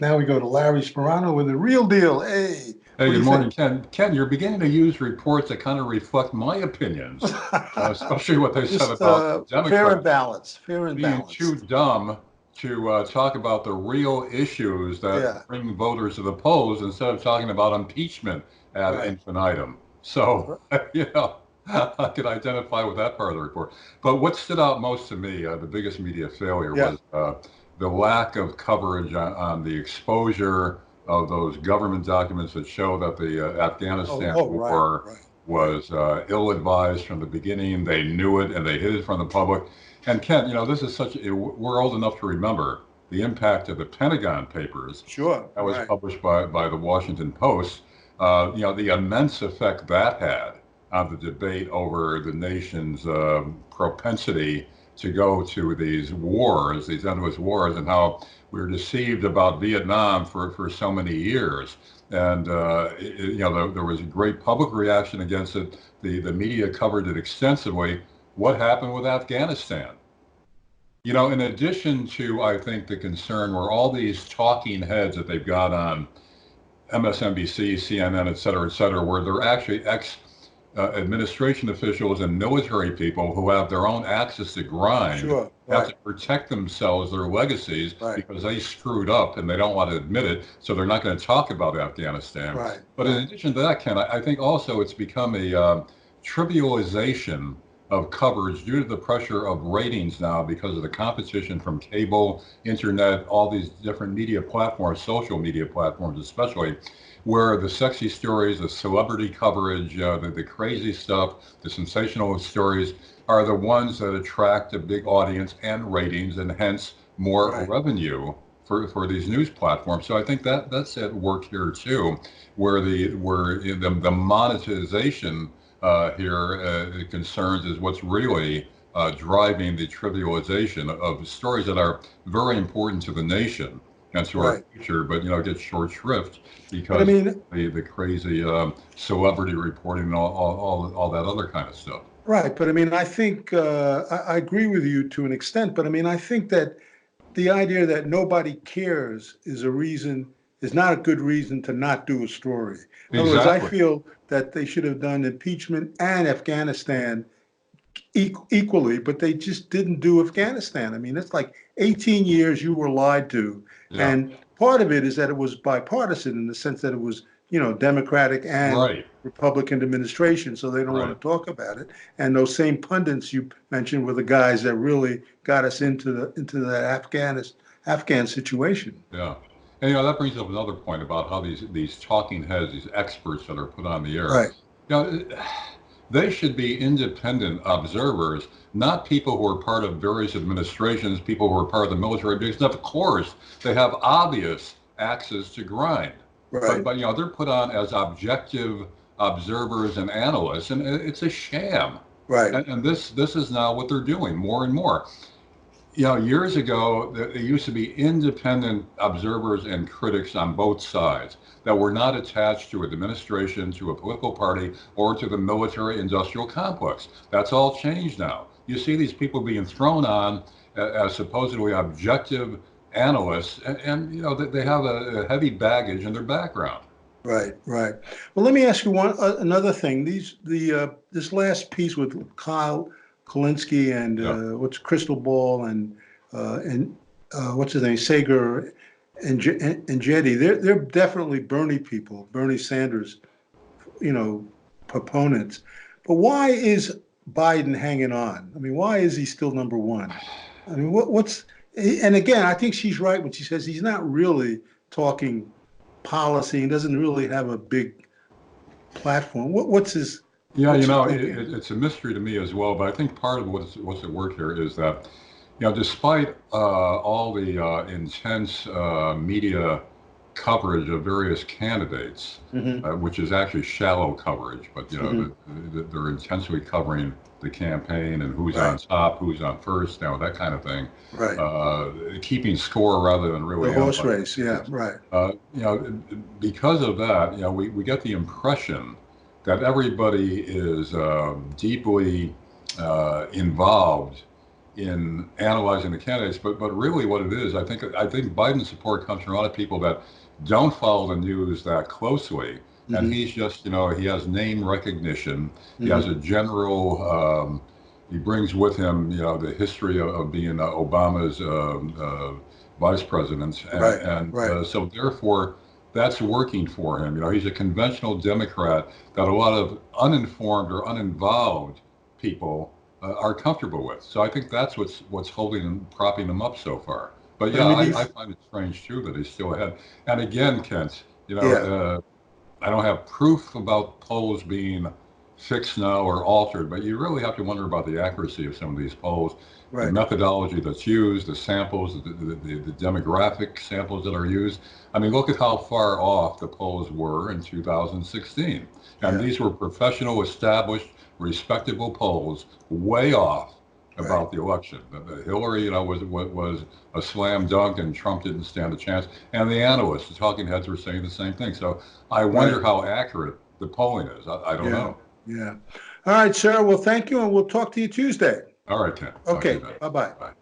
WIOX. Now we go to Larry Sparano with the real deal. Hey, Hey, what do good you morning, think? Ken. Ken, you're beginning to use reports that kind of reflect my opinions, especially what they said Just about fair and Democrats balanced, fair and being too balanced. dumb to talk about the real issues that Yeah, bring voters to the polls instead of talking about impeachment ad right. infinitum. So, I could identify with that part of the report. But what stood out most to me, the biggest media failure, Yeah. was the lack of coverage on the exposure of those government documents that show that the Afghanistan Right, war right, right. was ill-advised from the beginning. They knew it and they hid it from the public. And Ken, this is we're old enough to remember the impact of the Pentagon Papers Sure, that was right, published by the Washington Post. The immense effect that had on the debate over the nation's propensity to go to these wars, these endless wars, and how we were deceived about Vietnam for so many years. And there was a great public reaction against it. The media covered it extensively. What happened with Afghanistan? In addition to, I think, the concern where all these talking heads that they've got on MSNBC, CNN, et cetera, where they're actually administration officials and military people who have their own axes to grind, sure, have right, to protect themselves, their legacies, right, because they screwed up and they don't want to admit it, so they're not going to talk about Afghanistan. right, But in right, addition to that, Ken, I think also it's become a trivialization of coverage due to the pressure of ratings now because of the competition from cable, internet, all these different media platforms, social media platforms especially, where the sexy stories, the celebrity coverage, the crazy stuff, the sensational stories are the ones that attract a big audience and ratings and hence more right, revenue for these news platforms. So I think that's at work here too, where the monetization here concerns is what's really driving the trivialization of stories that are very important to the nation and to our right. future, but get short shrift But I because mean, the crazy celebrity reporting and all that other kind of stuff. right. But I mean, I think I agree with you to an extent. But I mean, I think that the idea that nobody cares is not a good reason to not do a story. In other words, I Exactly. feel that they should have done impeachment and Afghanistan equally, but they just didn't do Afghanistan. I mean, it's like 18 years you were lied to. Yeah. And part of it is that it was bipartisan in the sense that it was, Democratic and Right. Republican administration, so they don't want Right. to talk about it. And those same pundits you mentioned were the guys that really got us into that Afghan situation. Yeah. And that brings up another point about how these talking heads, these experts that are put on the air, Right. you know, they should be independent observers, not people who are part of various administrations, people who are part of the military, because of course they have obvious axes to grind. But Right. they're put on as objective observers and analysts, and it's a sham. Right. And this is now what they're doing more and more. Years ago, there used to be independent observers and critics on both sides that were not attached to an administration, to a political party, or to the military industrial complex. That's all changed now. You see these people being thrown on as supposedly objective analysts, and they have a heavy baggage in their background. Right, right. Well, let me ask you another thing. This last piece with Kyle Kulinski and Yeah. what's Crystal Ball and what's his name, Sager and Jetty. They're definitely Bernie people, Bernie Sanders, you know, proponents. But why is Biden hanging on? I mean, why is he still number one? I mean, what's and again, I think she's right when she says he's not really talking policy and doesn't really have a big platform. Yeah, What's he thinking? it's a mystery to me as well, but I think part of what's at work here is that, despite all the intense media coverage of various candidates, Hmm. which is actually shallow coverage, but Hmm. they're intensely covering the campaign and who's on Right, top, who's on first, that kind of thing, right. keeping score rather than The really horse analyzing race, yeah, issues. right, Because of that, we get the impression that everybody is deeply involved in analyzing the candidates, but really what it is, I think Biden's support comes from a lot of people that don't follow the news that closely, and Mm-hmm. he's just, he has name recognition. He has Mm-hmm. a general. He brings with him, the history of being Obama's vice president, Right. and Right. so therefore that's working for him. He's a conventional Democrat that a lot of uninformed or uninvolved people are comfortable with. So I think that's what's holding and propping him up so far. But But I yeah, mean, I these, find it strange too that he's still ahead. And again, Kent, yeah, I don't have proof about polls being fixed now or altered, but you really have to wonder about the accuracy of some of these polls, the right. methodology that's used, the samples, the demographic samples that are used. I mean, look at how far off the polls were in 2016. And Yeah, these were professional, established, respectable polls, way off right. about the election. Hillary, was a slam dunk, and Trump didn't stand a chance. And the analysts, the talking heads, were saying the same thing. So I Right. wonder how accurate the polling is. I don't Yeah. know. Yeah. All right, sir. Well, thank you, and we'll talk to you Tuesday. All right, Ken. Talk to you Okay. then. Bye-bye. Bye.